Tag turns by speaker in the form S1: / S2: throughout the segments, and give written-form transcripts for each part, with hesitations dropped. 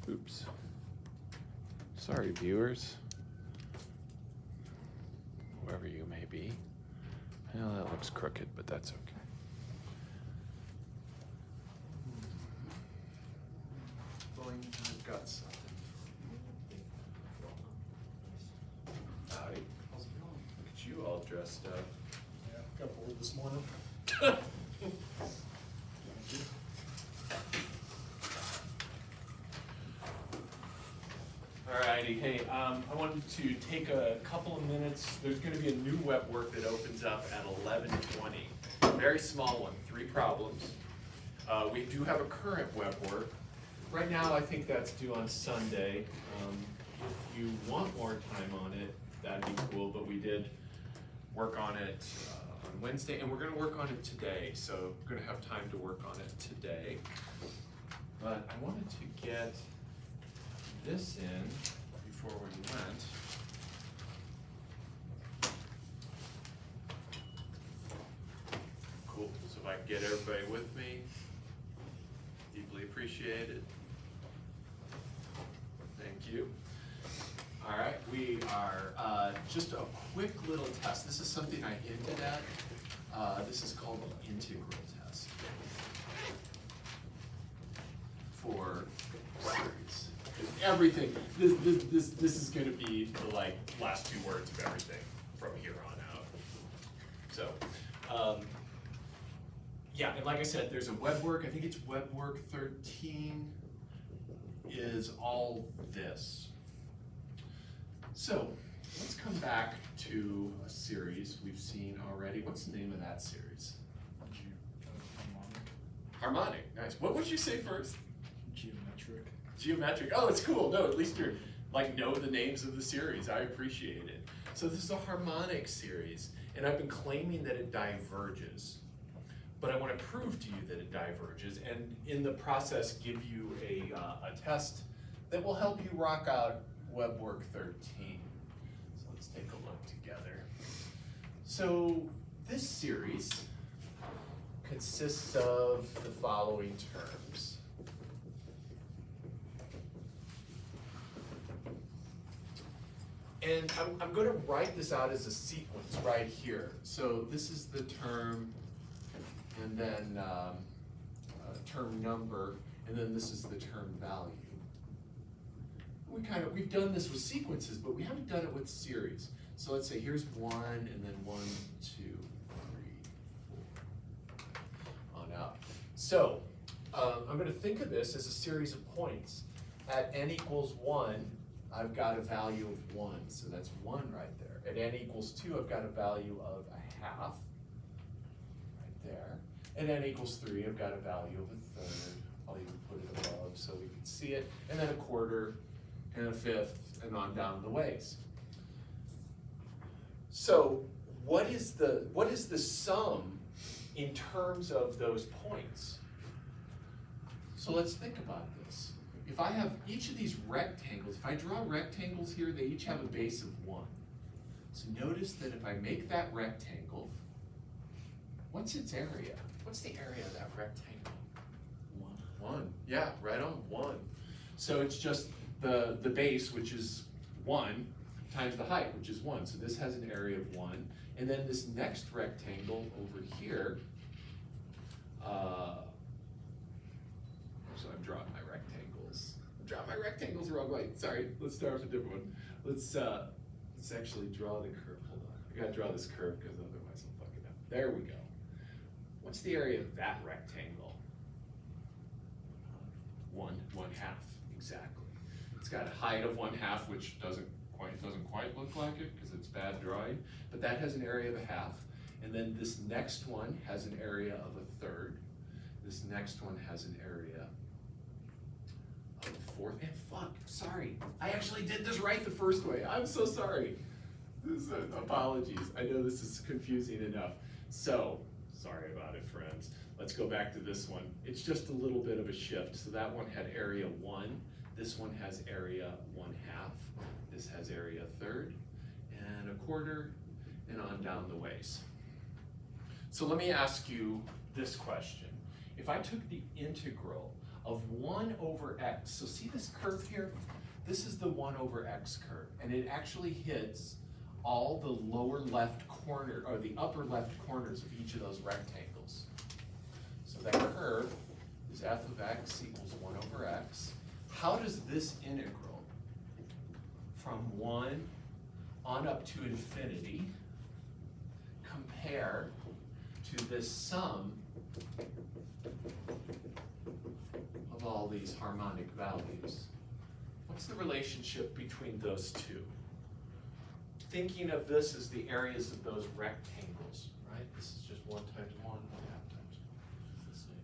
S1: Oops. Sorry, viewers. Whoever you may be. Well, that looks crooked, but that's okay. I've got something. Howdy.
S2: How's it going?
S1: Look at you all dressed up.
S2: Yeah, got bored this morning.
S1: Alrighty, hey, I wanted to take a couple of minutes. There's going to be a new web work that opens up at 11:20. Very small one, 3 problems. We do have a current web work. Right now, I think that's due on Sunday. If you want more time on it, that'd be cool, but we did work on it on Wednesday, and we're going to work on it today, so we're going to have time to work on it today. But I wanted to get this in before we went. Cool, so if I can get everybody with me, deeply appreciated. Thank you. All right, we are just a quick little test. This is something I hinted at. This is called the integral test for series. Everything. This is going to be the last 2 words of everything from here on out. So, yeah, and like I said, there's a web work. I think it's web work 13 is all this. So let's come back to a series we've seen already. What's the name of that series? Harmonic. Nice. What would you say first?
S2: Geometric.
S1: Geometric. Oh, it's cool. No, at least you're know the names of the series. I appreciate it. So this is a harmonic series, and I've been claiming that it diverges. But I want to prove to you that it diverges, and in the process give you a test that will help you rock out web work 13. So let's take a look together. So this series consists of the following terms. And I'm going to write this out as a sequence right here. So this is the term, and then term number, and then this is the term value. We've done this with sequences, but we haven't done it with series. So let's say here's 1, and then 1, 2, 3, 4, on up. So I'm going to think of this as a series of points. At n equals 1, I've got a value of 1, so that's 1 right there. At n equals 2, I've got a value of a half, right there. At n equals 3, I've got a value of a third. I'll even put it above so we can see it. And then a quarter, and a fifth, and on down the ways. So what is the sum in terms of those points? So let's think about this. If I have each of these rectangles, if I draw rectangles here, they each have a base of 1. So notice that if I make that rectangle, what's its area? What's the area of that rectangle? 1. Yeah, right on 1. So it's just the base, which is 1, times the height, which is 1. So this has an area of 1. And then this next rectangle over here, so I'm drawing my rectangles. I'm drawing my rectangles the wrong way. Sorry, let's start with a different one. Let's actually draw the curve. Hold on. I gotta draw this curve because otherwise I'll fuck it up. There we go. What's the area of that rectangle? 1/2, exactly. It's got a height of 1/2, which doesn't quite look like it because it's bad drawing, but that has an area of a half. And then this next one has an area of a third. This next one has an area of a fourth. And fuck, sorry, I actually did this right the first way. I'm so sorry. Apologies. I know this is confusing enough. So, sorry about it, friends. Let's go back to this one. It's just a little bit of a shift. So that one had area 1. This one has area 1/2. This has area a third and a quarter, and on down the ways. So let me ask you this question. If I took the integral of 1 over x. So see this curve here? This is the 1 over x curve, and it actually hits all the lower left corner, or the upper left corners of each of those rectangles. So that curve is f of x equals 1 over x. How does this integral from 1 on up to infinity compare to this sum of all these harmonic values? What's the relationship between those two? Thinking of this as the areas of those rectangles, right? This is just 1 times 1, 1/2 times 1.
S3: It's the same.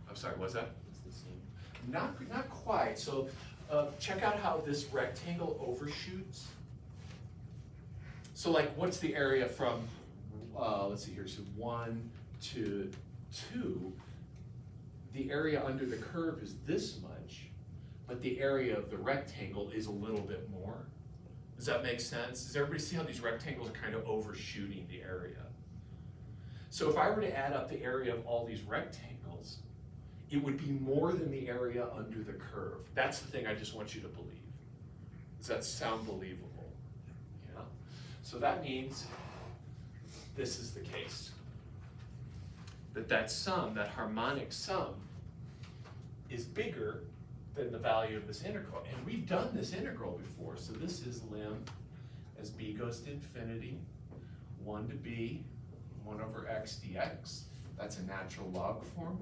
S1: I'm sorry, what's that?
S3: It's the same.
S1: Not quite. So check out how this rectangle overshoots. So like, what's the area from, let's see here, so 1 to 2. The area under the curve is this much, but the area of the rectangle is a little bit more. Does that make sense? Does everybody see how these rectangles are kind of overshooting the area? So if I were to add up the area of all these rectangles, it would be more than the area under the curve. That's the thing I just want you to believe. Does that sound believable? Yeah. So that means this is the case. That sum, that harmonic sum, is bigger than the value of this integral. And we've done this integral before. So this is lim as b goes to infinity, 1 to b, 1 over x dx. That's a natural log form.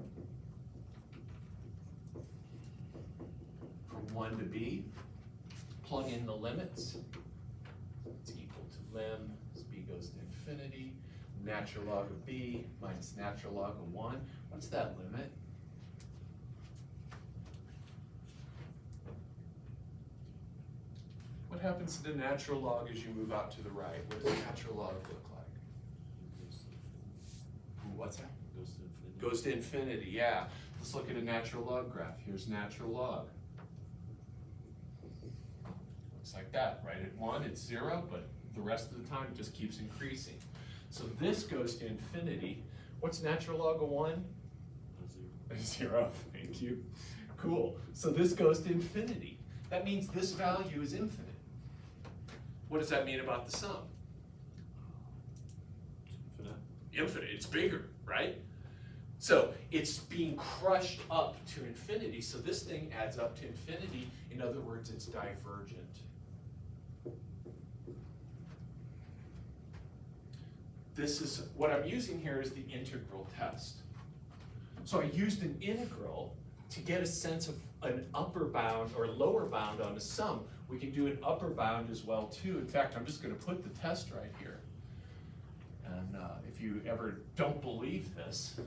S1: From 1 to b, plug in the limits. It's equal to lim as b goes to infinity, natural log of b minus natural log of 1. What's that limit? What happens to the natural log as you move out to the right? What does the natural log look like? What's that?
S3: Goes to infinity.
S1: Goes to infinity, yeah. Let's look at a natural log graph. Here's natural log. Looks like that, right? At 1, it's 0, but the rest of the time it just keeps increasing. So this goes to infinity. What's natural log of 1? 0, thank you. Cool. So this goes to infinity. That means this value is infinite. What does that mean about the sum?
S3: Infinite.
S1: Infinite, it's bigger, right? So it's being crushed up to infinity, so this thing adds up to infinity. In other words, it's divergent. This is, what I'm using here is the integral test. So I used an integral to get a sense of an upper bound or lower bound on a sum. We can do an upper bound as well too. In fact, I'm just going to put the test right here. And if you ever don't believe this,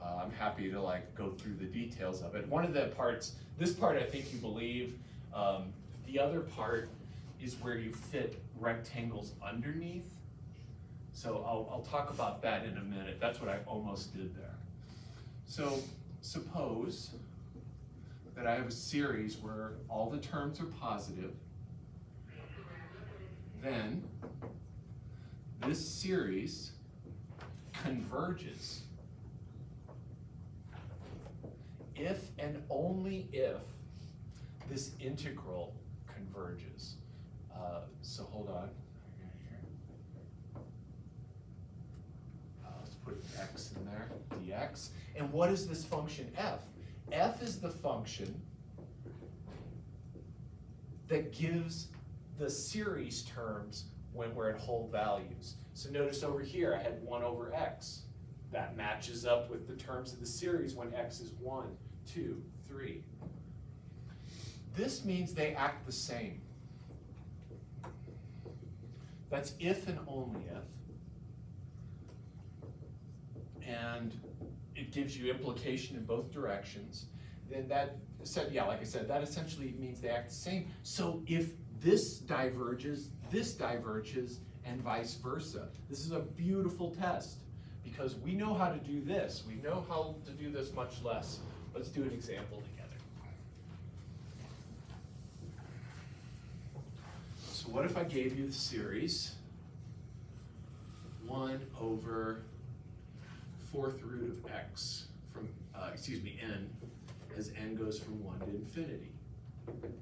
S1: I'm happy to like go through the details of it. One of the parts, this part I think you believe. The other part is where you fit rectangles underneath. So I'll talk about that in a minute. That's what I almost did there. So suppose that I have a series where all the terms are positive. Then this series converges if and only if this integral converges. So hold on. Let's put x in there, dx. And what is this function f? F is the function that gives the series terms when we're at whole values. So notice over here I had 1 over x. That matches up with the terms of the series when x is 1, 2, 3. This means they act the same. That's if and only if. And it gives you implication in both directions. Then that said, yeah, like I said, that essentially means they act the same. So if this diverges, and vice versa. This is a beautiful test because we know how to do this. We know how to do this much less. Let's do an example together. So what if I gave you the series 1 over 4th root of x n, as n goes from 1 to infinity.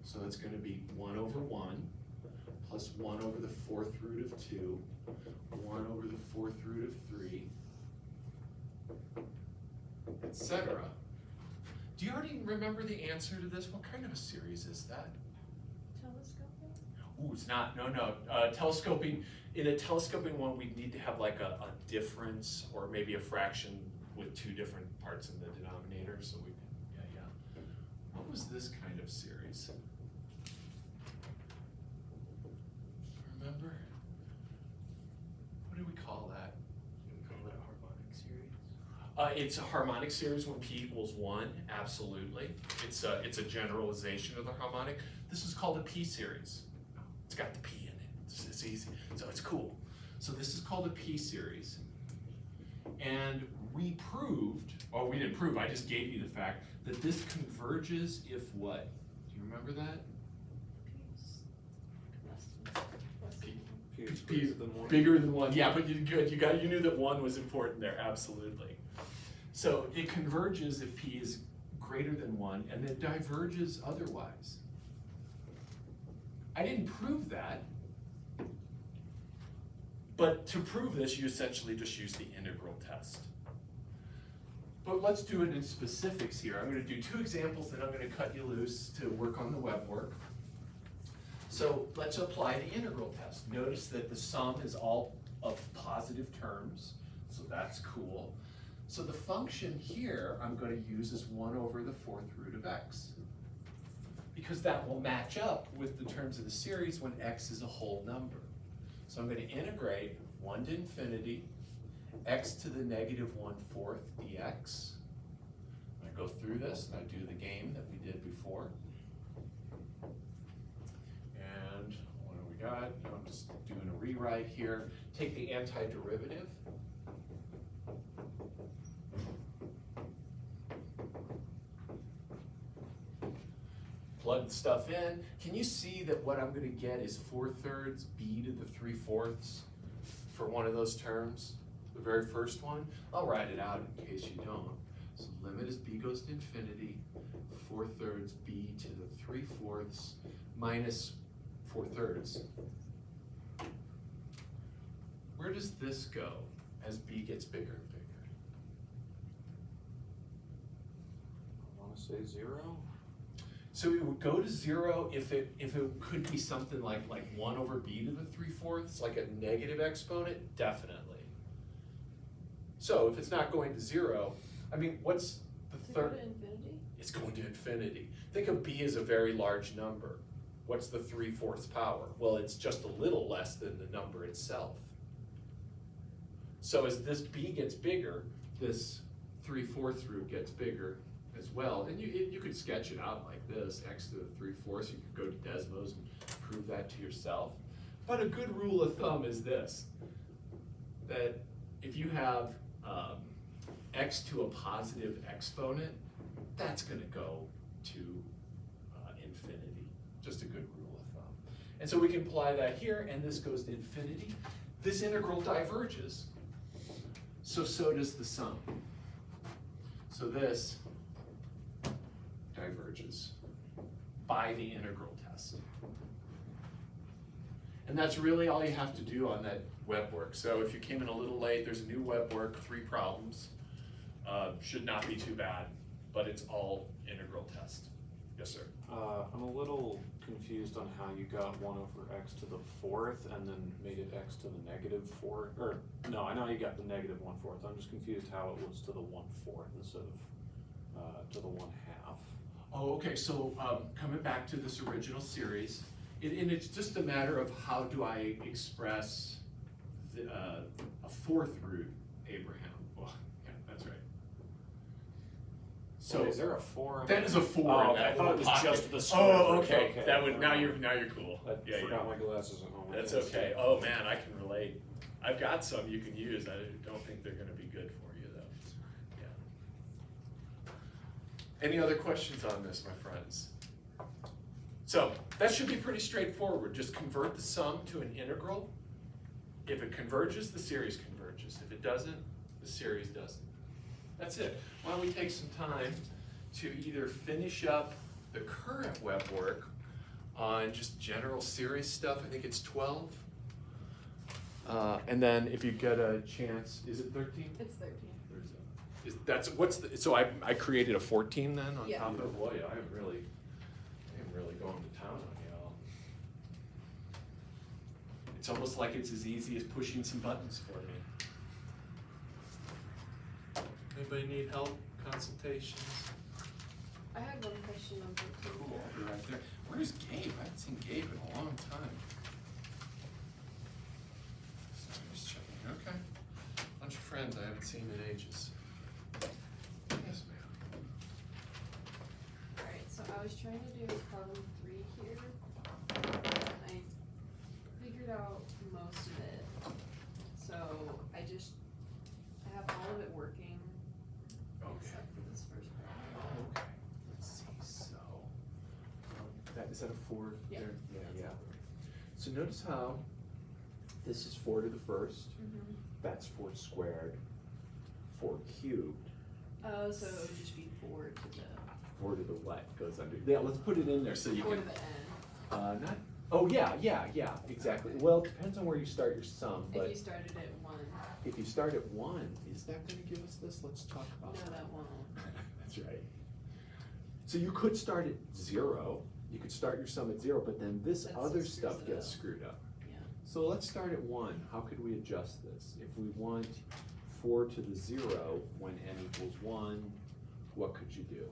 S1: So it's going to be 1 over 1 plus 1 over the 4th root of 2, 1 over the 4th root of 3, etc. Do you already remember the answer to this? What kind of a series is that?
S3: Telescoping?
S1: Ooh, it's not, no. Telescoping, in a telescoping one, we'd need to have like a difference or maybe a fraction with two different parts in the denominator, so we can, yeah. What was this kind of series? Remember? What do we call that?
S2: We call it a harmonic series.
S1: It's a harmonic series when p equals 1, absolutely. It's a generalization of the harmonic. This is called a p series. It's got the p in it, it's easy, so it's cool. So this is called a p series. And we proved, or we didn't prove, I just gave you the fact, that this converges if what? Do you remember that?
S4: P is
S1: P
S4: bigger than 1.
S1: Bigger than 1, yeah, but you knew that 1 was important there, absolutely. So it converges if p is greater than 1, and it diverges otherwise. I didn't prove that, but to prove this, you essentially just use the integral test. But let's do it in specifics here. I'm going to do 2 examples, then I'm going to cut you loose to work on the web work. So let's apply the integral test. Notice that the sum is all of positive terms, so that's cool. So the function here I'm going to use is 1 over the 4th root of x, because that will match up with the terms of the series when x is a whole number. So I'm going to integrate 1 to infinity, x to the negative 1/4 dx. I go through this and I do the game that we did before. And what do we got? I'm just doing a rewrite here. Take the antiderivative. Plug the stuff in. Can you see that what I'm going to get is 4/3 b to the 3/4 for one of those terms? The very first one? I'll write it out in case you don't. So limit as b goes to infinity, 4/3 b to the 3/4 minus 4/3. Where does this go as b gets bigger and bigger?
S4: I want to say 0.
S1: So it would go to 0 if it could be something like 1 over b to the 3/4, like a negative exponent, definitely. So if it's not going to 0, I mean, what's the
S3: To go
S1: third?
S3: to infinity?
S1: It's going to infinity. Think of b as a very large number. What's the 3/4 power? Well, it's just a little less than the number itself. So as this b gets bigger, this 3/4 root gets bigger as well. And you could sketch it out like this, x to the 3/4. You could go to Desmos and prove that to yourself. But a good rule of thumb is this, that if you have x to a positive exponent, that's going to go to infinity. Just a good rule of thumb. And so we can apply that here, and this goes to infinity. This integral diverges. So does the sum. So this diverges by the integral test. And that's really all you have to do on that web work. So if you came in a little late, there's a new web work, 3 problems. Should not be too bad, but it's all integral test. Yes, sir.
S4: I'm a little confused on how you got 1 over x to the 4th and then made it x to the negative 4th. Or, no, I know you got the negative 1/4. I'm just confused how it was to the 1/4 instead of to the 1/2.
S1: Oh, okay, so coming back to this original series, and it's just a matter of how do I express a 4th root Abraham. Well, yeah, that's right. So
S4: is there a 4?
S1: that is a 4.
S4: Oh,
S1: in
S4: okay.
S1: that
S4: I thought it
S1: little
S4: was
S1: pocket.
S4: just the square
S1: Oh,
S4: root.
S1: okay.
S4: Okay.
S1: That would now you're cool.
S4: I
S1: Yeah,
S4: forgot
S1: yeah.
S4: my glasses at home.
S1: That's okay. Oh man, I can relate. I've got some you can use. I don't think they're going to be good for you though. Yeah. Any other questions on this, my friends? So that should be pretty straightforward. Just convert the sum to an integral. If it converges, the series converges. If it doesn't, the series doesn't. that's it. Why don't we take some time to either finish up the current web work on just general series stuff, I think it's 12. And then if you get a chance, is it 13?
S3: It's 13.
S1: So I created a 14 then on
S3: Yeah.
S1: top of it? Boy, I am really going to town on y'all. It's almost like it's as easy as pushing some buttons for me. Anybody need help, consultations?
S3: I had one question on 13.
S1: Cool, I'll be right there. Where's Gabe? I haven't seen Gabe in a long time. So I'm just checking, okay. Bunch of friends I haven't seen in ages. Yes, ma'am.
S3: Alright, so I was trying to do problem 3 here. And I figured out most of it. So I have all of it working
S1: Okay.
S3: except for this first part.
S1: Oh, okay. Let's see, so. Is that a 4
S3: Yeah.
S1: there? Yeah. So notice how this is 4 to the first,
S3: Mm-hmm.
S1: that's 4 squared, 4 cubed.
S3: Oh, so it would just be 4 to the
S1: 4 to the what goes under? Yeah, let's put it in there so you
S3: 4
S1: can.
S3: to the n.
S1: Not, oh, yeah, exactly. Well, it depends on where you start your sum,
S3: If
S1: but
S3: you started at 1,
S1: if you start at 1, is that gonna give us this? Let's talk
S3: no,
S1: about
S3: that won't.
S1: That's right. So you could start at 0, you could start your sum at 0, but then this
S3: That
S1: other
S3: screws
S1: stuff
S3: it
S1: gets
S3: up.
S1: screwed up.
S3: Yeah.
S1: So let's start at 1. How could we adjust this? If we want 4 to the 0 when n equals 1, what could you do?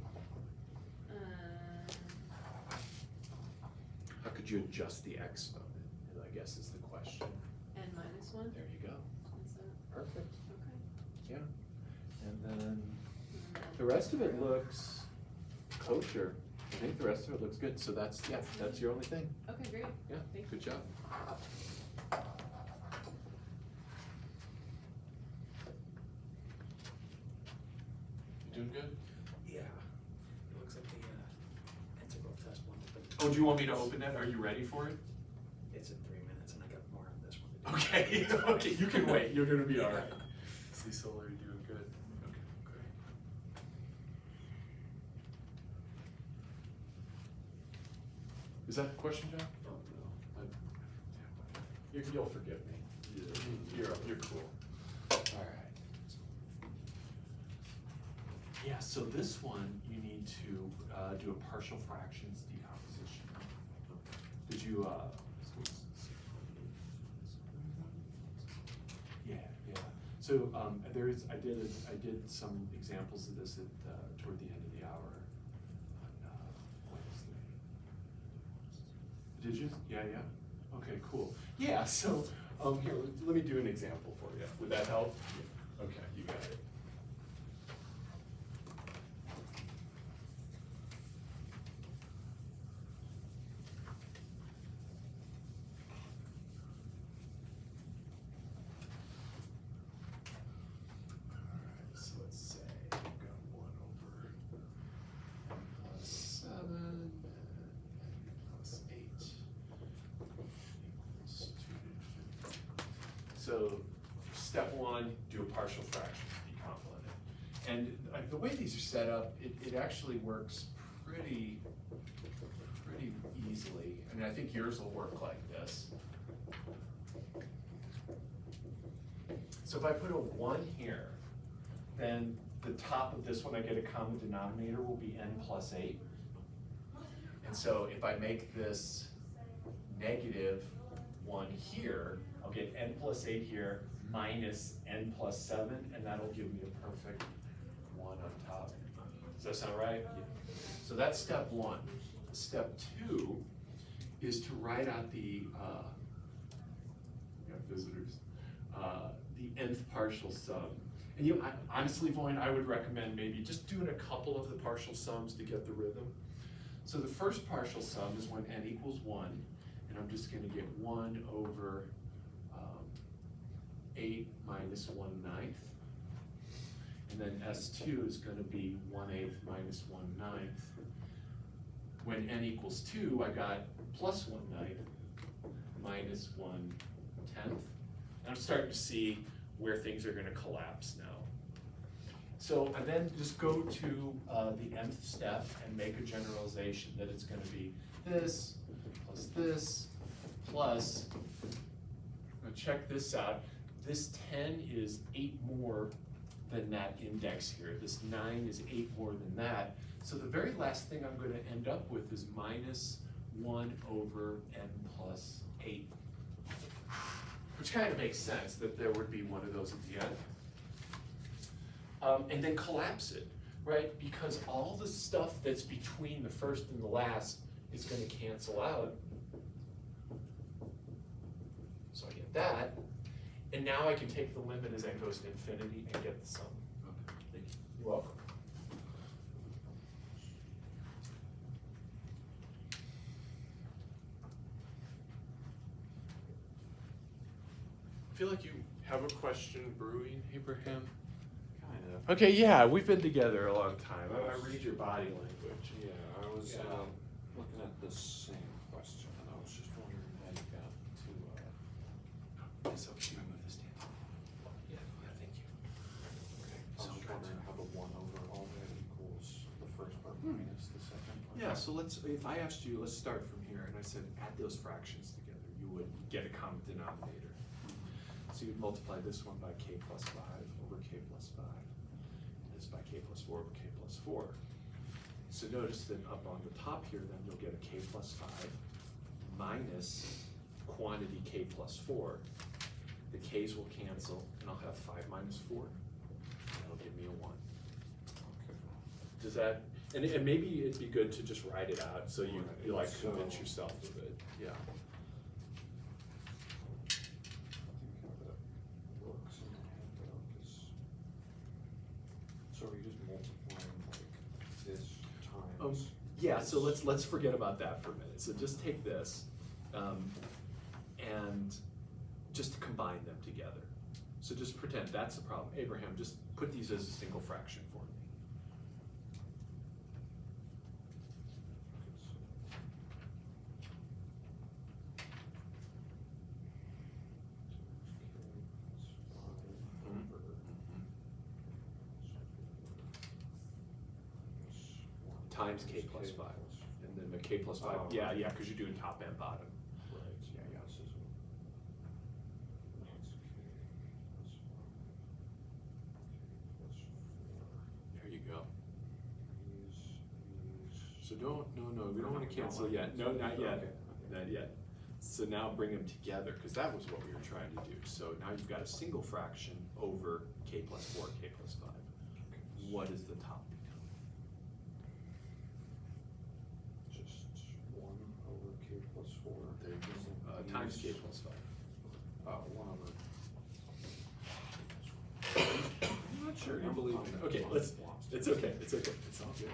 S1: How could you adjust the x of it, I guess is the question.
S3: N minus 1?
S1: There you go.
S3: Is that,
S1: Perfect.
S3: okay.
S1: And then
S3: And
S1: the rest of it looks kosher. I think the rest of it looks good. So that's your only thing.
S3: Okay, great.
S1: Yeah,
S3: Thank
S1: good job. You doing good?
S2: Yeah. It looks like the integral test one.
S1: Oh, do you want me to open that? Are you ready for it?
S2: It's in 3 minutes and I got more on this one to do.
S1: Okay, okay, you can wait. You're gonna be all right. Cecil, are you doing good? Okay, great. Is that a question, John?
S2: Oh, no.
S1: You'll forgive me. You're cool. All right. Yeah, so this one, you need to do a partial fractions decomposition. Did you, yeah. So, I did some examples of this toward the end of the hour on Wednesday. Did you? Yeah. Okay, cool. Yeah, so, here, let me do an example for you. Would that help? Okay, you got it. Alright, so let's say we've got 1 over plus 7 and plus 8 equals 2 to infinity. So step 1, do a partial fraction, decomplement it. And the way these are set up, it actually works pretty easily. I mean, I think yours will work like this. So if I put a 1 here, then the top of this one, I get a common denominator, will be n plus 8. And so if I make this negative 1 here, I'll get n plus 8 here minus n plus 7, and that'll give me a perfect 1 on top. Does that sound right? So that's step 1. Step 2 is to write out the, we got visitors, the nth partial sum. And honestly, Voin, I would recommend maybe just doing a couple of the partial sums to get the rhythm. So the first partial sum is when n equals 1, and I'm just gonna get 1 over 8 minus 1/9. And then S2 is gonna be 1/8 minus 1/9. When n equals 2, I got plus 1/9 minus 1/10. And I'm starting to see where things are gonna collapse now. So I then just go to the nth step and make a generalization that it's gonna be this, plus, now check this out. This 10 is 8 more than that index here. This 9 is 8 more than that. So the very last thing I'm gonna end up with is minus 1 over n plus 8. Which kind of makes sense that there would be one of those at the end. And then collapse it, right? Because all the stuff that's between the first and the last is gonna cancel out. So I get that. And now I can take the limit as n goes to infinity and get the sum. Thank you. You're welcome. I feel like you have a question brewing, Abraham.
S4: Kind of.
S1: Okay, yeah, we've been together a long time. I read your body language.
S4: Yeah, I was
S1: Yeah.
S4: looking at the same question, and I was just wondering how you got to.
S1: So should I move this down? Yeah, thank you. Okay,
S4: I
S1: so
S4: was just wondering how the 1 over all that equals the first part minus the second part.
S1: Yeah, so if I asked you, let's start from here, and I said add those fractions together, you would get a common denominator. So you'd multiply this one by k plus 5 over k plus 5, and this by k plus 4 over k plus 4. So notice that up on the top here, then you'll get a k plus 5 minus quantity k plus 4. The k's will cancel, and I'll have 5 minus 4. That'll give me a 1.
S4: Okay.
S1: Does that, and maybe it'd be good to just write it out so you like
S4: So-
S1: convince yourself of it. Yeah.
S4: I think how that works in my head though, 'cause so are you just multiplying like this times?
S1: Yeah, so let's forget about that for a minute. So just take this, and just combine them together. So just pretend that's the problem. Abraham, just put these as a single fraction for me. Times k plus 5, and then the k plus 5,
S4: Oh.
S1: yeah, because you're doing top and bottom.
S4: Right,
S1: Yeah, yeah.
S4: this is that's k plus 5, k plus 4.
S1: There you go.
S4: These.
S1: So no, we don't want to cancel yet. No, not yet, not yet. So now bring them together, because that was what we were trying to do. So now you've got a single fraction over k plus 4, k plus 5. What does the top become?
S4: Just 1 over k plus 4.
S1: There you go. Times k plus 5.
S4: 1 over.
S1: I'm not sure you believe in that. Okay, it's okay, it's all good.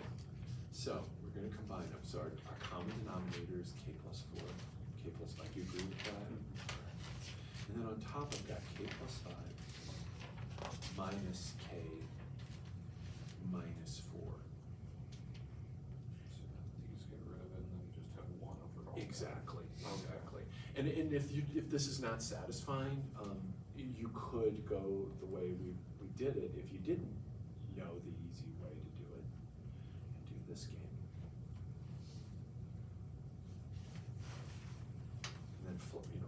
S1: So we're gonna combine them. So our common denominator is k plus 4, k plus 5. Do you agree with that? And then on top I've got k plus 5 minus k minus 4.
S4: So these get rid of it, and then you just have 1 over all.
S1: Exactly, exactly. And if this is not satisfying, you could go the way we did it if you didn't know the easy way to do it and do this game. And then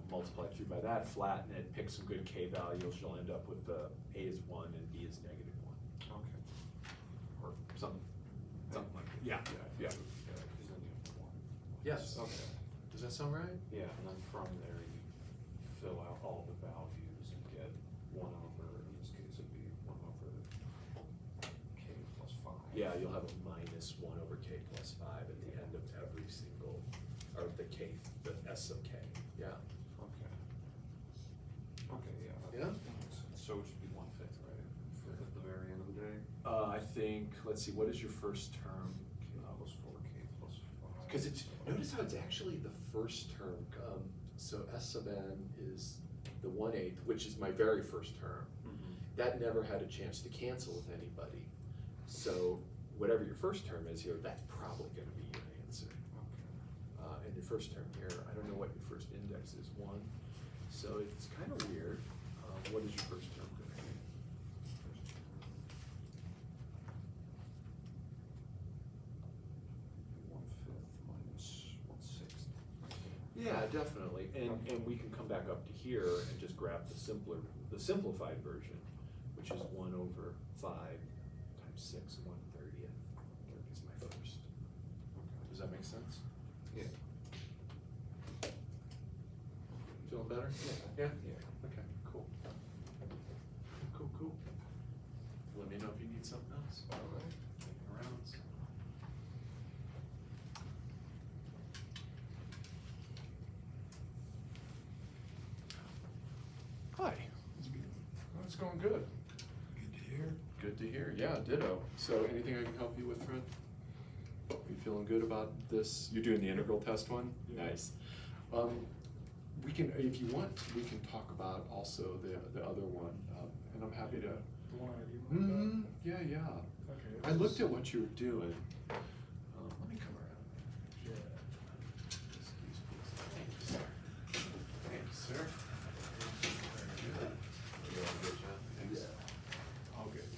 S1: multiply through by that, flatten it, pick some good k values, you'll end up with a is 1 and b is -1.
S4: Okay.
S1: Or something like that. Yeah, yeah.
S4: Yeah, because then you have 1.
S1: Yes.
S4: Okay.
S1: Does that sound right?
S4: Yeah, and then from there you fill out all the values and get 1 over, in this case it'd be 1 over k plus 5.
S1: Yeah, you'll have a minus 1 over k plus 5 at the end of every single, or the s of k. Yeah.
S4: Okay. Okay, yeah.
S1: Yeah?
S4: That makes sense. So it should be 1/5, right, for at the very end of the day?
S1: I think, let's see, what is your first term?
S4: K plus 4, k plus 5.
S1: Because notice how it's actually the first term. So s sub n is the 1/8, which is my very first term. That never had a chance to cancel with anybody. So whatever your first term is here, that's probably going to be your answer.
S4: Okay.
S1: And your first term here, I don't know what your first index is, 1. So it's kind of weird. What is your first term going to be?
S4: First term. Yeah, definitely, and we can come back up to here and just grab the simplified version, which is 1/5 times 6 1/30th. That is my first.
S1: Does that make sense?
S4: Yeah.
S1: Feeling better?
S4: Yeah.
S1: Okay, cool. Cool. Let me know if you need something else. All right. Around. Hi. It's going good.
S5: Good to hear.
S1: Good to hear. Yeah, ditto. So anything I can help you with, Fred? You feeling good about this? You're doing the integral test one?
S5: Yeah.
S1: Nice. We can, if you want, we can talk about also the other one, and I'm happy to.
S5: The one I emailed
S1: Yeah.
S5: about? Okay.
S1: I looked at what you were doing. Let me come around.
S5: Yeah.
S1: Thank you, sir. Thank you, sir. Good. You all good, John? Thanks.
S5: Yeah.
S1: All good.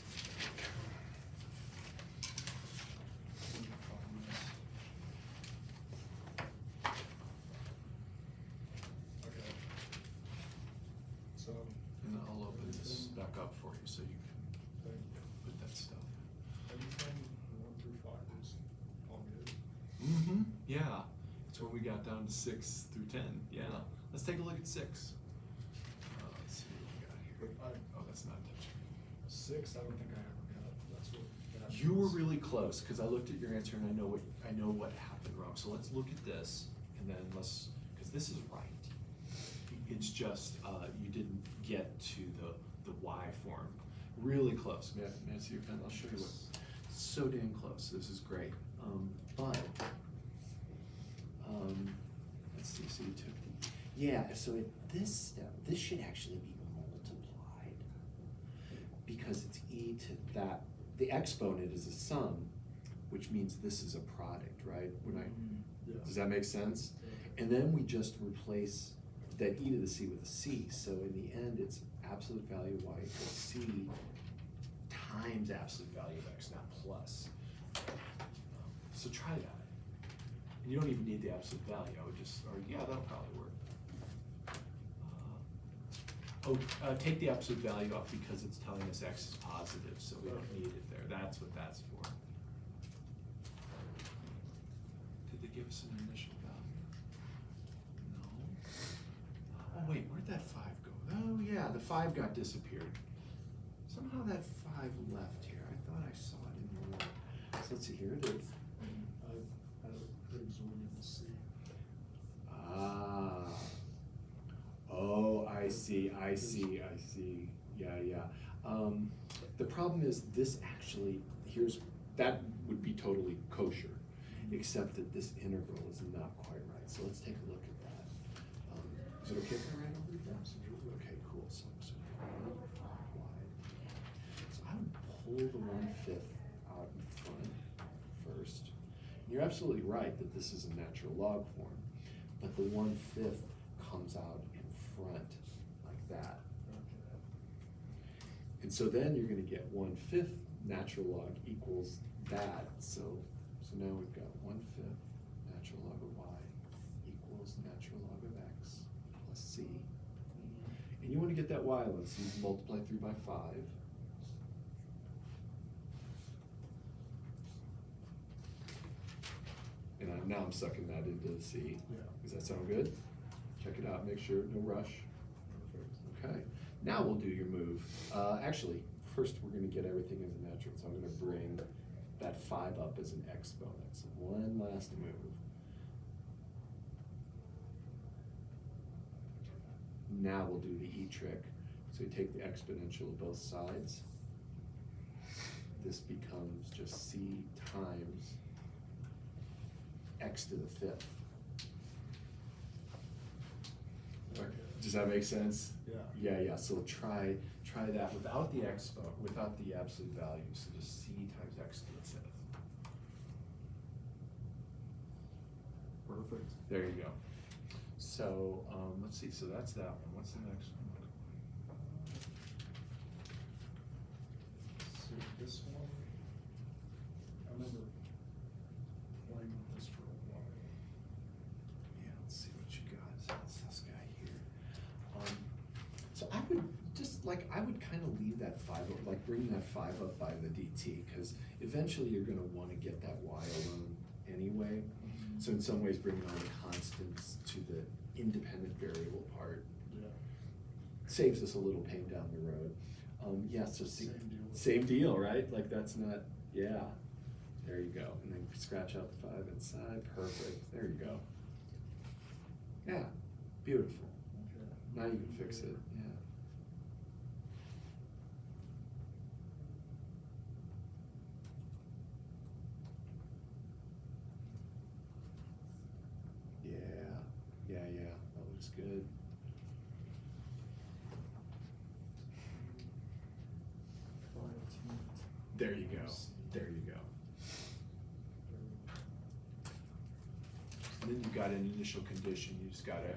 S5: Okay. So,
S1: And I'll open this back up for you so you can
S5: thank you.
S1: put that stuff.
S5: Anything 1 through 5 is all good?
S1: Mm-hmm. Yeah. It's when we got down to 6 through 10. Yeah. Let's take a look at 6. Let's see what we got here.
S5: But
S1: Oh, that's not touching.
S5: 6, I don't think I ever got. That's what. that
S1: You were
S5: is.
S1: really close because I looked at your answer and I know what happened wrong. So let's look at this and then because this is right. It's just you didn't get to the Y form. Really close. May I see your pen? I'll show you what. So damn close. This is great. But let's see. So you took the
S6: So at this step, this should actually be multiplied because it's e to that. The exponent is a sum, which means this is a product, right? When I,
S5: Yeah.
S6: does that make sense? And then we just replace that e to the c with a c. So in the end, it's absolute value of y equals c times absolute value of x, not plus. So try that. And you don't even need the absolute value. I would just, or yeah, that'll probably work. Take the absolute value off because it's telling us x is positive, so we don't need it there. That's what that's for. Did they give us an initial value? No. Oh wait, where'd that 5 go? Oh yeah, the 5 got disappeared. Somehow that 5 left here. I thought I saw it in the one. So let's see, here it is.
S5: I put absorbing the C.
S6: Ah. Oh, I see. Yeah. The problem is this actually, that would be totally kosher, except that this integral is not quite right. So let's take a look at that. Is it okay if I write over here?
S5: Absolutely.
S6: Okay, cool. So wide. So I would pull the 1/5 out in front first. You're absolutely right that this is a natural log form, but the 1/5 comes out in front like that.
S5: Okay.
S6: And so then you're gonna get 1/5 natural log equals that. So now we've got 1/5 natural log of y equals natural log of x plus c. And you wanna get that y length, so you multiply through by 5. And now I'm sucking that into c.
S5: Yeah.
S6: Does that sound good? Check it out, make sure, no rush.
S5: Perfect.
S6: Okay, now we'll do your move. Actually, first we're gonna get everything as a natural, so I'm gonna bring that 5 up as an exponent. So one last move. Now we'll do the e trick. So you take the exponential of both sides. This becomes just c times x to the 5th.
S5: Okay.
S6: Does that make sense?
S5: Yeah.
S6: Yeah, so try that without the without the absolute value, so just c times x to the 5th.
S5: Perfect.
S6: There you go. So, let's see, so that's that one. What's the next one?
S5: So this one, I remember playing with this for a while.
S6: Yeah, let's see what you got that 5 up, like bring that 5 up by the DT, cause eventually you're gonna wanna get that Y alone anyway. So in some ways, bringing all the constants to the independent variable part
S5: Yeah.
S6: saves us a little pain down the road. Yeah, so see,
S5: Same deal.
S6: same deal, right? Like that's not, yeah, there you go. And then scratch out the 5 inside, perfect, there you go. Yeah, beautiful.
S5: Okay.
S6: Now you can fix it, yeah. Yeah, that looks good. There you go, there you go. And then you've got an initial condition, you just gotta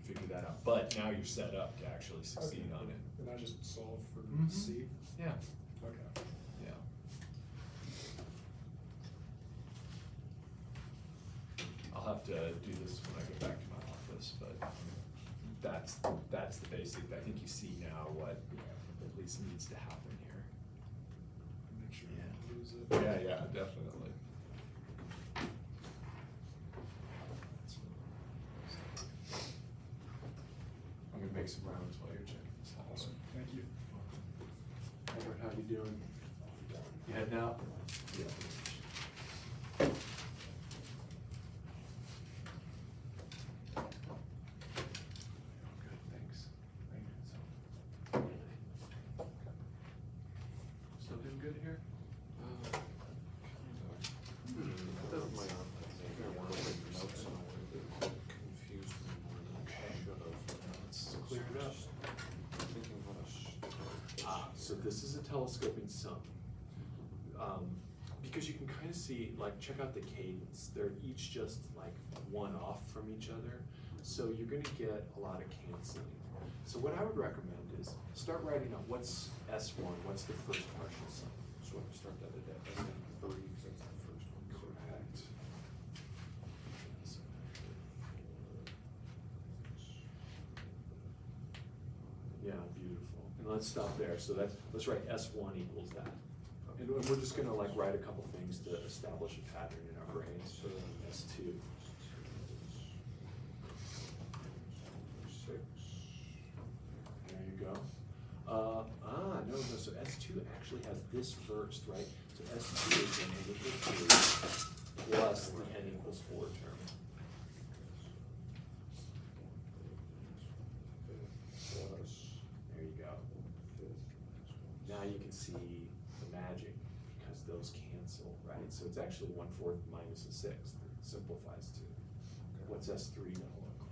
S6: figure that out. But now you're set up to actually succeed
S5: Okay.
S6: on it.
S5: And I just solve for
S6: Mhm.
S5: C?
S6: Yeah,
S5: Okay.
S6: yeah. I'll have to do this when I get back to my office, but that's the basic. I think you see now what at least needs to happen here.
S5: Make sure
S6: Yeah.
S5: I don't lose it.
S6: Yeah, definitely. I'm gonna make some rounds while you're checking this out.
S5: Awesome, thank you.
S6: Albert, how you doing? You heading out? Yeah. Good, thanks. Still doing good here? Let's clear it up. So this is a telescoping sum. Because you can kind of see, like, check out the cadence. They're each just like one off from each other. So you're gonna get a lot of canceling. So what I would recommend is start writing out what's S1, what's the first partial sum.
S4: So I start that at SN3, because that's the first one.
S6: Correct. Yeah, beautiful. And let's stop there. So let's write S1 equals that. And we're just gonna like write a couple things to establish a pattern in our brains. So S2. There you go. No, so S2 actually has this first, right? So S2 is an n equals 3 plus the n equals 4 term. There you go. Now you can see the magic because those cancel, right? So it's actually 1/4 minus a sixth. It simplifies to what's S3 gonna look like?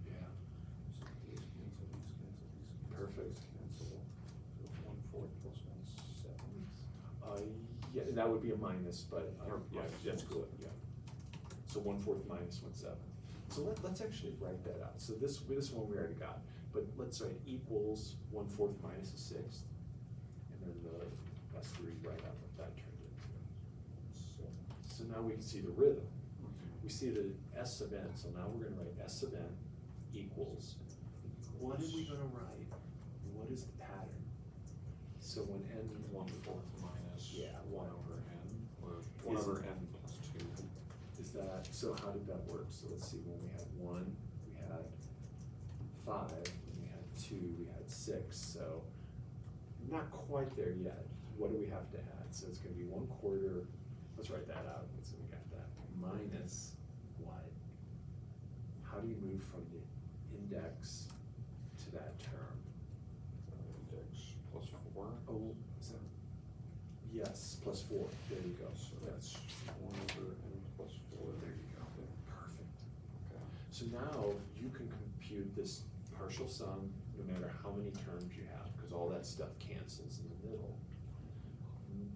S6: Yeah. Perfect. Yeah, and that would be a minus, but, yeah, that's good, yeah. So 1/4 minus 1/7. So let's actually write that out. So this one we already got, but let's write equals 1/4 minus a sixth, and then the S3, write out what that turned into. So now we can see the rhythm. We see the S sub n, so now we're gonna write S sub n equals, what are we gonna write? What is the pattern? So when n is 1/4 minus, yeah, 1/n, or 1/n plus 2. Is that, so how did that work? So let's see, when we had 1, we had 5, when we had 2, we had 6, so not quite there yet. What do we have to add? So it's gonna be 1/4, let's write that out, so we got that, minus what? How do you move from the index to that term?
S4: Index plus 4.
S6: Oh, is that? Yes, plus 4, there you go.
S4: So that's 1/n plus 4.
S6: There you go, perfect.
S4: Okay.
S6: So now you can compute this partial sum no matter how many terms you have, because all that stuff cancels in the middle.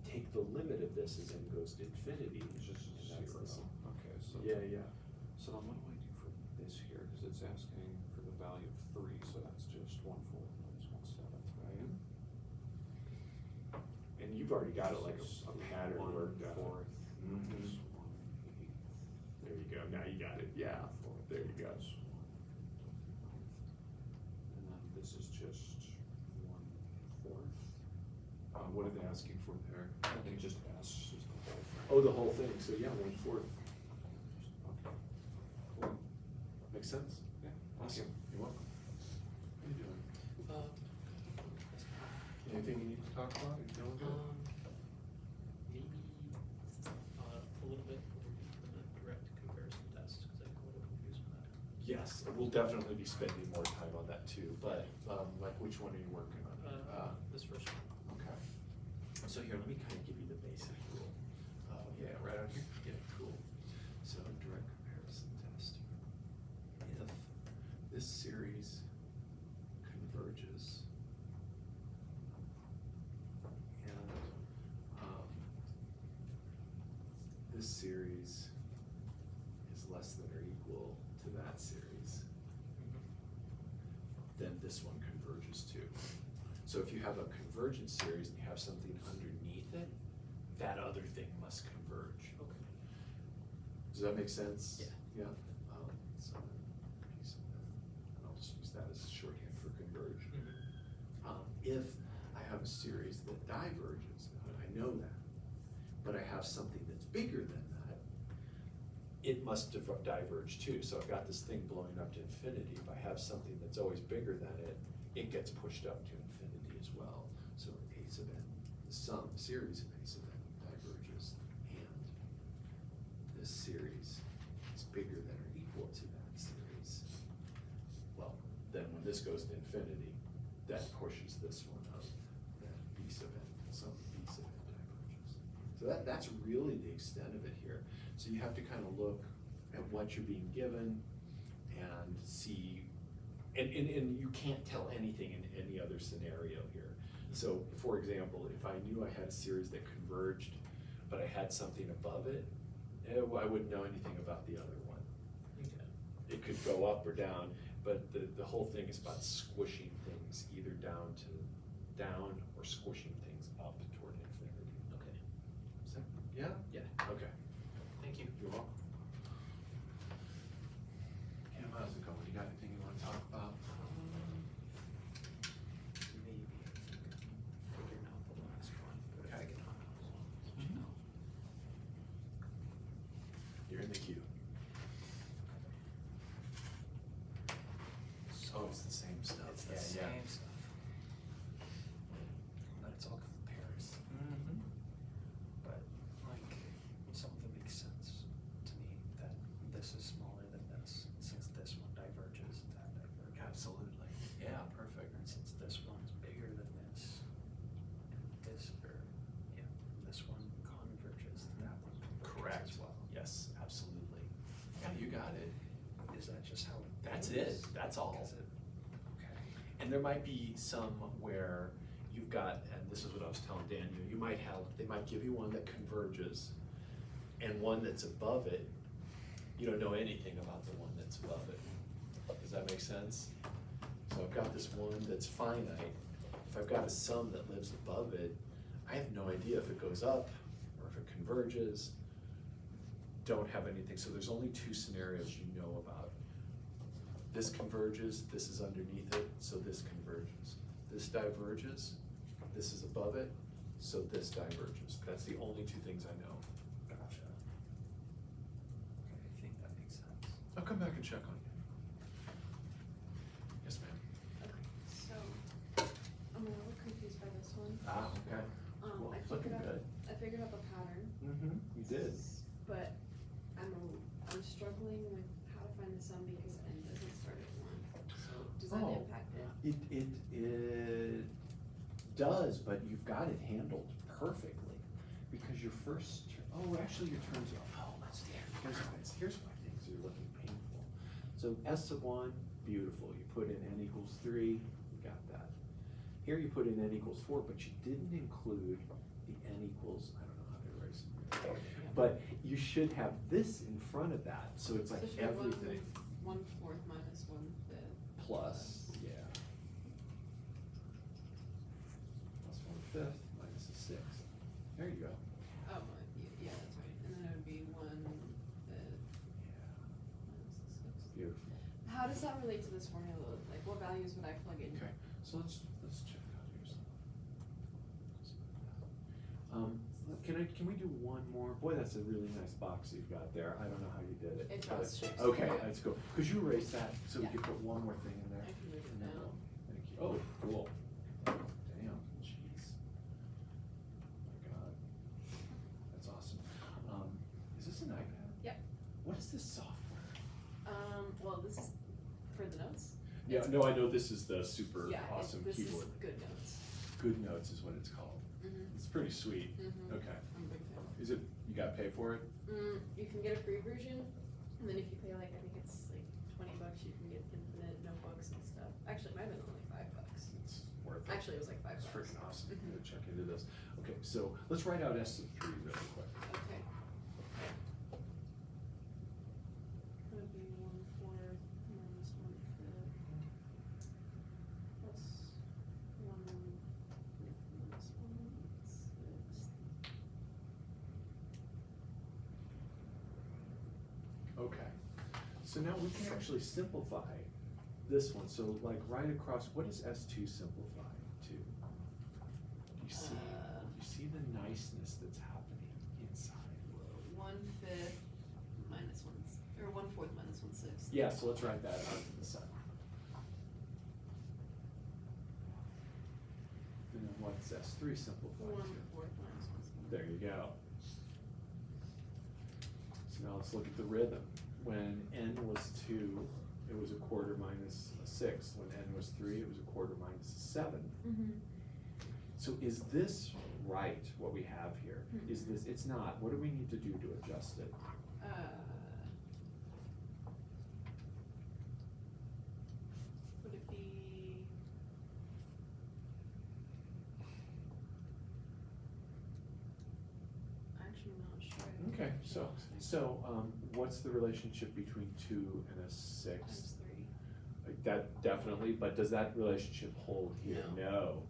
S6: Take the limit of this as n goes to infinity,
S4: It's just
S6: and that's the sum.
S4: Okay, so.
S6: Yeah.
S4: So then what do I do for this here? Because it's asking for the value of 3, so that's just 1/4 minus 1/7, right?
S6: And you've already got it like a pattern worked out.
S4: 1/4
S6: Yeah, there you go. And then this is just 1/4. What are they asking for there? They just asked just the whole thing. Oh, the whole thing, so yeah, 1/4. Okay, cool. Makes sense? Yeah. Awesome, you're welcome. How you doing? Anything you need to talk about? You feeling good?
S2: Maybe, a little bit for the direct comparison test, cause I got a little confused with that.
S6: Yes, we'll definitely be spending more time on that too, but, like, which one are you working on?
S2: This first one.
S6: Okay. So here, let me kind of give you the basic rule. Yeah, right out here? Yeah, cool. So direct comparison test. If this series converges and, this series is less than or equal to that series, then this one converges too. So if you have a convergent series and you have something underneath it, that other thing must converge.
S2: Okay.
S6: Does that make sense?
S2: Yeah.
S6: Yeah. So piece of that, and I'll just use that as shorthand for converge. If I have a series that diverges, and I know that, but I have something that's bigger than that, it must diverge too. So I've got this thing blowing up to infinity. If I have something that's always bigger than it, it gets pushed up to infinity as well. So a sub n, the sum series of a sub n diverges, and this series is bigger than or equal to that series. Well, then when this goes to infinity, that pushes this one up, then b sub n, some b sub n diverges. So that's really the extent of it here. So you have to kind of look at what you're being given and see, and you can't tell anything in any other scenario here. So for example, if I knew I had a series that converged, but I had something above it, I wouldn't know anything about the other one.
S2: Okay.
S6: It could go up or down, but the whole thing is about squishing things either down or squishing things up toward infinity.
S2: Okay.
S6: Is that, yeah?
S2: Yeah.
S6: Okay.
S2: Thank you.
S6: You're welcome. Cam, how's it going? You got anything you wanna talk about?
S2: Maybe figuring out the last one, but if I get on, I'll let you know.
S6: You're in the queue. Oh, it's the same stuff.
S2: It's the
S6: Yeah, yeah.
S2: same stuff. But it's all comparison. But like, something makes sense to me that this is smaller than this, since this one diverges, that diverges.
S6: Absolutely. Yeah, perfect.
S2: And since this one's bigger than this, and this, or, yeah, this one converges, that one converges
S6: Correct.
S2: as well.
S6: Yes, absolutely. Yeah, you got it.
S2: Is that just how?
S6: That's
S2: is?
S6: it. That's all.
S2: Is it? Okay.
S6: And there might be some where you've got, and this is what I was telling Daniel, they might give you one that converges and one that's above it. You don't know anything about the one that's above it. Does that make sense? So I've got this one that's finite. If I've got a sum that lives above it, I have no idea if it goes up or if it converges. Don't have anything. So there's only two scenarios you know about. This converges, this is underneath it, so this converges. This diverges, this is above it, so this diverges. That's the only two things I know.
S2: Gotcha. Okay, I think that makes sense.
S6: I'll come back and check on you. Yes, ma'am.
S3: Okay, so, I'm a little confused by this one.
S6: Okay. Well,
S3: I
S6: it's looking
S3: figured out,
S6: good.
S3: I figured out the pattern,
S6: Mm-hmm, you did.
S3: but I'm struggling with how to find the sum because n doesn't start at one. So does that
S6: Oh.
S3: impact it?
S6: It does, but you've got it handled perfectly, because your first, actually your terms are, here's why things are looking painful. So S sub one, beautiful, you put in n equals 3, you got that. Here you put in n equals 4, but you didn't include the n equals, I don't know how to erase it. But you should have this in front of that, so it's like
S3: So should
S6: everything
S3: 1/4 minus 1/5.
S6: plus, yeah. Plus 1/5 minus a 6. There you go.
S3: Oh, yeah, that's right, and then it would be 1/5
S6: Yeah.
S3: minus does that relate to this formula? Like, what values would I plug in?
S6: Okay, so let's check out here. Can we do one more? Boy, that's a really nice box you've got there. I don't know how you did it.
S3: It
S6: but-
S3: draws shapes.
S6: Okay, let's go. Could you erase that so we
S3: Yeah.
S6: could put one more thing in there?
S3: I can move
S6: And
S3: it
S6: then
S3: down.
S6: Thank you. Oh, cool. Damn, jeez. Oh my God. That's awesome. Is this an iPad?
S3: Yep.
S6: What is this software?
S3: Well, this is for the notes.
S6: Yeah,
S3: It's-
S6: no, I know this is the super
S3: Yeah,
S6: awesome
S3: this
S6: keyboard.
S3: is Good Notes.
S6: Good Notes is what it's called.
S3: Mm-hmm.
S6: It's pretty sweet.
S3: Mm-hmm.
S6: Okay.
S3: I'm a big fan.
S6: Is it, you gotta pay for it?
S3: You can get a free version, and then if you pay like, I think it's like $20, you can get infinite notebooks and stuff. Actually, it might have been only $5.
S6: It's worth it.
S3: Actually, it was like $5.
S6: It's freaking awesome. I'm
S3: Mhm.
S6: gonna check into this. Okay, so let's write out S3 really quick.
S3: Okay. That would be 1/4 minus 1/5 plus 1/5 minus 1/6.
S6: Okay, so now we can actually simplify this one. So like right across, what does S2 simplify to? You see the niceness that's happening inside?
S3: 1/5 minus 1, or 1/4 minus 1/6.
S6: Yeah, so let's write that out to the side. And then what's S3 simplified to?
S3: 1/4 minus 1/6.
S6: There you go. So now let's look at the rhythm. When n was 2, it was 1/4 minus a 6. When n was 3, it was 1/4 minus a 7.
S3: Mm-hmm.
S6: So is this right, what we have here? Is this, it's not. What do we need to do to adjust it?
S3: Would it be? Actually, not sure.
S6: Okay, so what's the relationship between 2 and a 6?
S3: Times 3.
S6: Like that definitely, but does that relationship hold here?
S3: No.
S6: No.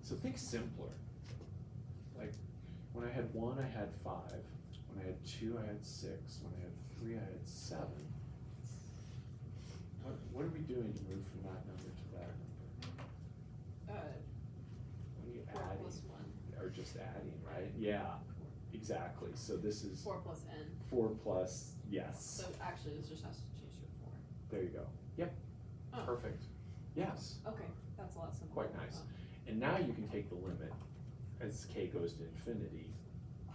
S6: So think simpler. Like when I had 1, I had 5. When I had 2, I had 6. When I had 3, I had 7. What are we doing to move from that number to that number? What are you
S3: 4
S6: adding?
S3: plus 1.
S6: Or just adding, right? Yeah, exactly. So this is
S3: 4 plus n.
S6: 4 plus, yes.
S3: So actually, this just has to change to 4.
S6: There you go. Yep,
S3: Oh,
S6: perfect. Yes,
S3: okay, that's a lot simpler.
S6: quite nice. And now you can take the limit as k goes to infinity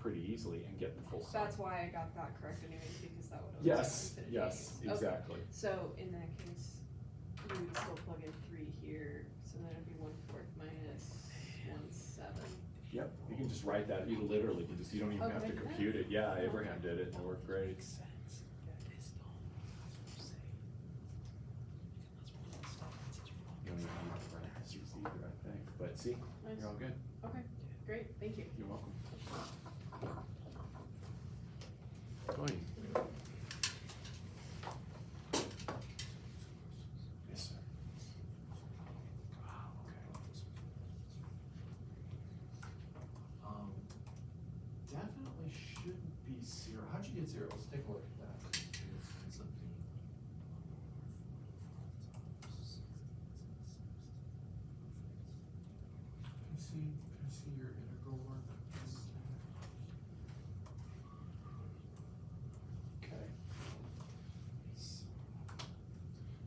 S6: pretty easily and get the full sign.
S3: That's why I got that correct anyways, because that would.
S6: Yes, yes,
S3: Okay.
S6: exactly.
S3: So in that case, you would still plug in 3 here, so then it'd be 1/4 minus 1/7.
S6: Yep, you can just write that, you literally, you don't even have to
S3: Okay.
S6: compute it. Yeah, Abraham did it and it worked great. You don't even need parentheses either, I think, but see,
S3: Nice.
S6: you're all good.
S3: Okay, great, thank you.
S6: You're welcome. Going. Yes, sir. Wow, okay. Definitely shouldn't be 0. How'd you get 0? Let's take a look at that. Can you see your integral work? Okay.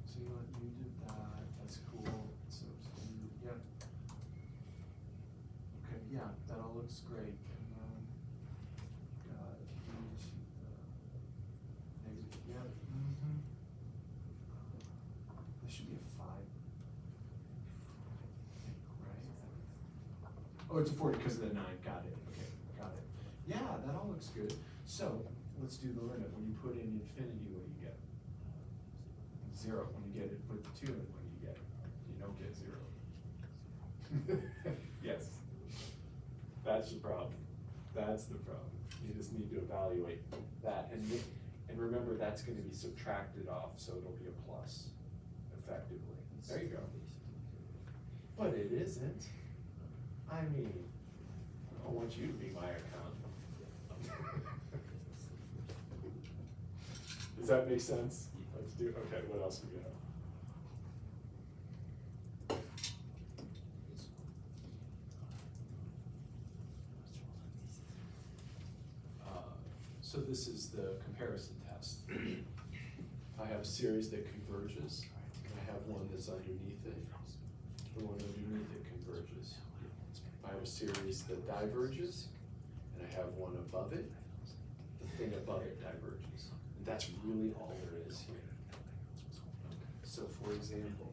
S6: So you did that, that's cool, so yep. Okay, yeah, that all looks great, and got e to the negative, yep, This should be a 5. Right? Oh, it's a 40 because of the 9, got it, okay, got it. Yeah, that all looks good. So, let's do the limit. When you put in infinity, what do you get? 0. When you get it, put the 2 in, what do you get? You don't get 0. Yes. That's the problem. That's the problem. You just need to evaluate that. And remember, that's going to be subtracted off, so it'll be a plus, effectively. There you go. But it isn't. I mean, I want you to be my accountant. Does that make sense? Let's do, okay, what else do we have?
S1: So this is the comparison test. I have a series that converges, and I have one that's underneath it, the one underneath it converges. I have a series that diverges, and I have one above it, the thing above it diverges. And that's really all there is here. So for example,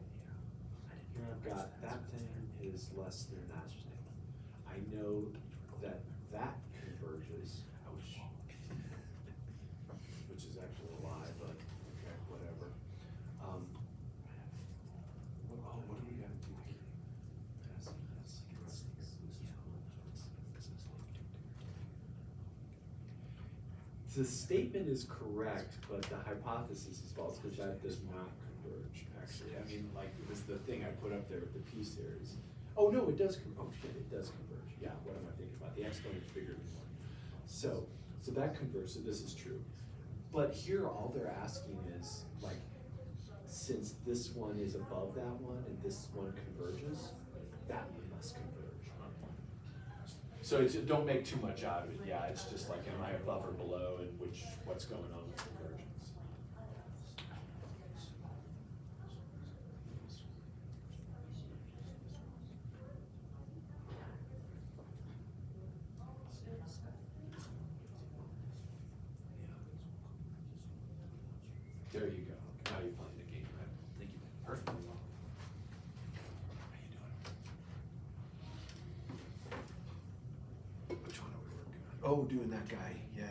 S1: here I've got that thing is less than that thing. I know that that converges, which is actually a lie, but okay, whatever. What do we gotta do here? The statement is correct, but the hypothesis is false, because that does not converge, actually. I mean, like, it was the thing I put up there with the p-series. Oh, no, it does oh shit, it does converge. Yeah, what am I thinking about? The exponent's bigger than one. So that converges, so this is true. But here, all they're asking is, like, since this one is above that one and this one converges, that one must converge. So don't make too much out of it. Yeah, it's just like, am I above or below, and what's going on with convergence? There you go. Now you're playing the game, right? Thank you. Perfectly well. How you doing? Which one are we working on? Oh, doing that guy. Yeah.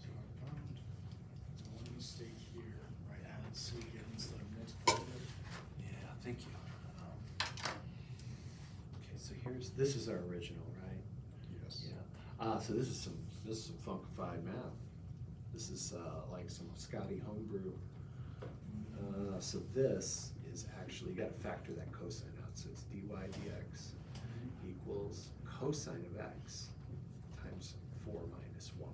S5: So I found one mistake here, I added C again instead of multiplied it.
S6: Yeah, thank you. Okay, so this is our original, right?
S5: Yes.
S6: Yeah. So this is some funkified math. This is like some Scotty homebrew. So this is actually, you gotta factor that cosine out. So it's dy dx equals cosine of x times 4 minus y.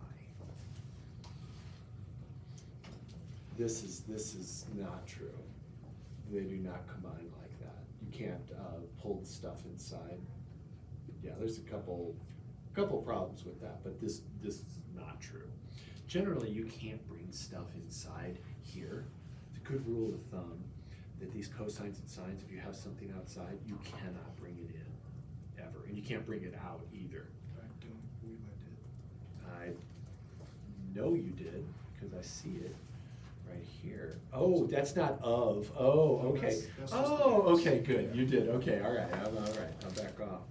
S6: This is not true. They do not combine like that. You can't pull the stuff inside. Yeah, there's a couple problems with that, but this is not true. Generally, you can't bring stuff inside here. It's a good rule of thumb that these cosines and sines, if you have something outside, you cannot bring it in, ever. And you can't bring it out either.
S5: I don't believe I did.
S6: I know you did, because I see it right here. Oh, that's not of. Oh, okay.
S5: That's just
S6: Oh,
S5: the-
S6: okay, good. You did. Okay, all right. I'm all right. I'll back off.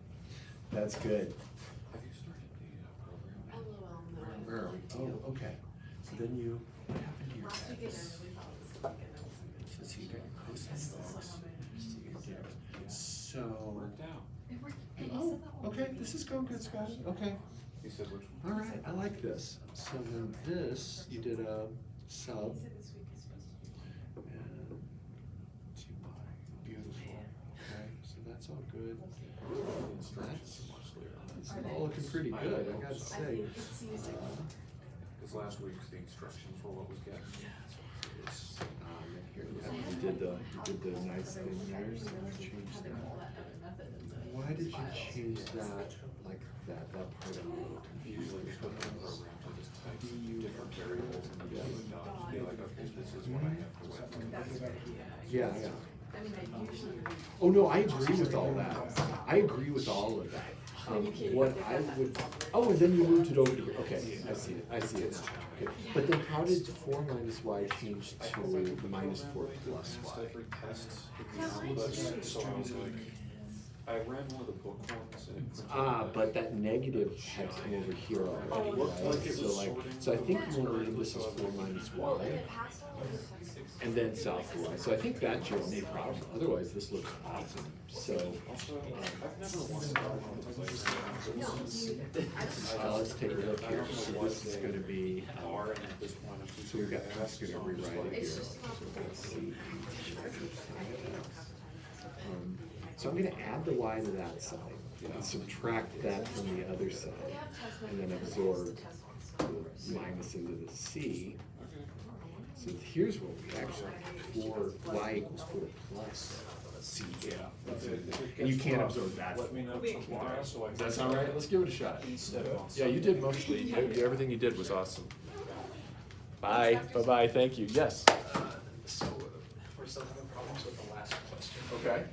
S6: That's good.
S4: Have you started the program?
S3: LOL, no, I
S6: Where are we? Oh, okay. So then you, what happened to your
S3: Last weekend, I
S6: x?
S3: really thought it was the weekend, I was like.
S6: So you got your cosine
S3: This is
S6: box.
S3: like how many-
S6: So,
S4: Worked out.
S3: It worked, and you
S6: oh,
S3: said that one
S6: okay,
S3: week.
S6: this is going good, Scott. Okay.
S4: You said which one?
S6: All right, I like this. So then this, you did a sub.
S3: He said this week is supposed to be.
S6: And beautiful. Okay, so that's all good. That's it's all looking pretty good, I gotta
S3: I
S6: say.
S3: think it seems like.
S4: Cause last week's the instructions for what was getting.
S6: Here, you did the nice thing there, so let's change that. Why did you change that like that part of it?
S4: Usually we put in the program to just type different variables and then be like, okay, this is what I have to work with.
S3: That's a good idea.
S6: Yeah.
S3: I mean, I usually.
S6: Oh, no, I agree with all that. I agree with all of that. What I would, oh, and then you moved it over to, okay, I see it now. Okay. But then how did 4 minus y change to the minus 4 plus y?
S4: Every test,
S3: Yeah, mine
S4: but
S3: too.
S4: so I was like, I ran one of the book ones and it printed out
S6: But that negative had come over here already,
S4: It looked
S6: right?
S4: like it
S6: So
S4: was
S6: like,
S4: sorting.
S6: so I think you want to read this as 4 minus
S3: Well, and
S6: y,
S3: it passed all of the texts.
S6: and then south y. So I think that's your only problem, otherwise this looks awesome. So,
S4: Also, I've never once done one of those
S3: No,
S4: like.
S3: you,
S6: let's take a look here. So this is gonna be,
S4: R and at this point I'm just.
S6: so we've got, I'm just gonna rewrite it
S3: it's
S6: here.
S3: just not.
S6: So we've got C.
S3: Um,
S6: So I'm gonna add the y to that side, and subtract that from the other side,
S3: We have test one,
S6: and then
S3: but it's
S6: absorb
S3: the test one, so.
S6: the minus into the c.
S4: Okay.
S6: So here's what we actually, 4, y equals 4 plus C.
S4: Yeah.
S6: And you can't absorb that.
S4: Let me know tomorrow, so I can.
S6: Does that sound right? Let's give it a shot.
S4: Instead of on.
S6: Yeah, you did mostly, everything you did was awesome. Bye, bye-bye, thank you, yes.
S2: So, we're still having problems with the last question.
S6: Okay.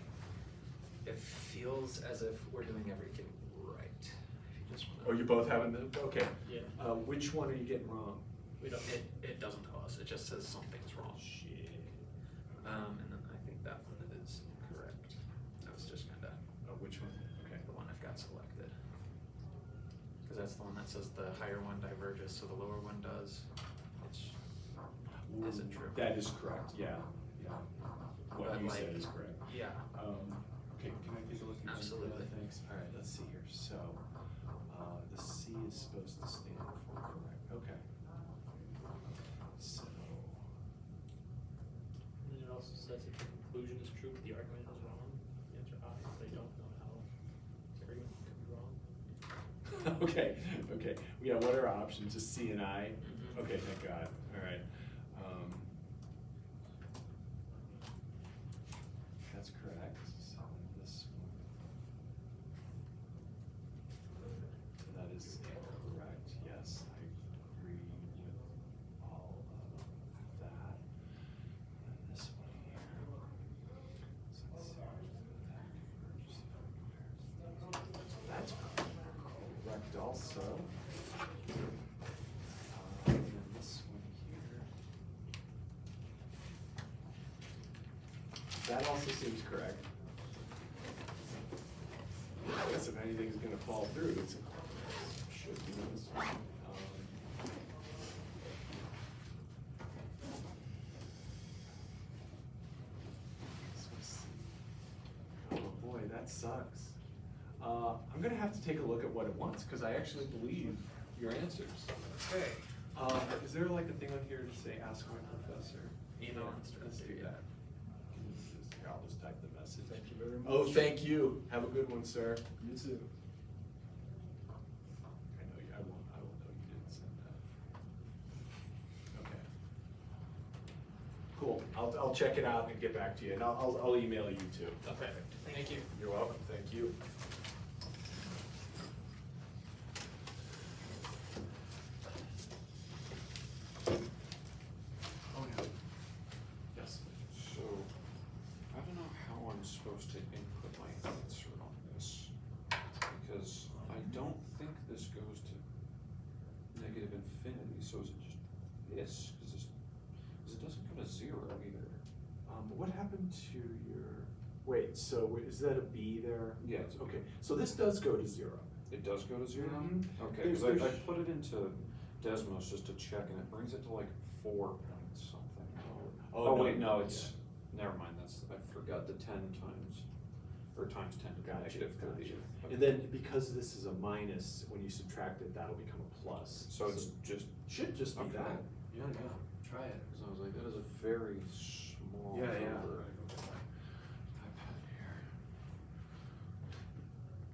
S2: It feels as if we're doing everything right. If you just wanna.
S6: Oh, you both haven't, okay.
S2: Yeah.
S6: Which one are you getting wrong?
S2: We don't, it doesn't tell us, it just says something's wrong.
S6: Shit.
S2: And then I think that one is incorrect. That was just kinda
S6: Which one? Okay.
S2: the one I've got selected. Cause that's the one that says the higher one diverges, so the lower one does, which isn't true.
S6: That is correct, yeah, yeah. What
S2: But
S6: you
S2: like-
S6: said is correct.
S2: Yeah,
S6: Okay, can I take a look at your
S2: Absolutely.
S6: Thanks. All right, let's see here. So, the C is supposed to stand for correct. Okay. So,
S7: And then it also says if the conclusion is true, but the argument is wrong, the answer I, they don't know how the argument could be wrong.
S6: okay. Yeah, what are our options? Just C and I?
S2: Mhm.
S6: Okay, thank God. All right. That's correct. So this one. That is correct. Yes, I agree with all of that. And this one here. So let's see where that converges. That's correct also. And then this one here. That also seems correct. I guess if anything's gonna fall through, it's should be this one. Oh boy, that sucks. I'm gonna have to take a look at what it wants, cause I actually believe your answers.
S2: okay.
S6: Is there like a thing on here to say, ask my professor?
S2: Email
S6: Yeah,
S2: instructor,
S6: let's do
S2: yeah.
S6: that. I'll just type the message.
S5: Thank you very much.
S6: Oh, thank you. Have a good one, sir.
S5: You too.
S6: I know you, I will know you didn't send that. Okay. Cool. I'll check it out and get back to you, and I'll email you too.
S2: Okay, thank you.
S6: You're welcome. Thank you. Oh, yeah. Yes.
S4: So, I don't know how I'm supposed to input my answer on this, because I don't think this goes to negative infinity, so is it just this? Cause it doesn't go to zero either.
S6: But what happened to your, wait, so is that a B there?
S4: Yeah, it's a B.
S6: Okay, so this does go to zero.
S4: It does go to zero?
S6: Mhm.
S4: Okay, cause
S6: There's-
S4: I put it into Desmos just to check, and it brings it to like 4 point something. Oh, wait, no, it's, never mind, I forgot the 10 times, or times 10 to the
S6: Gotcha,
S4: negative 30.
S6: gotcha.
S4: Okay.
S6: And then because this is a minus, when you subtract it, that'll become a plus.
S4: So it's just,
S6: Should just be
S4: Okay.
S6: that. Yeah, try it.
S4: cause I was like, that is a very small
S6: Yeah, yeah.
S4: number.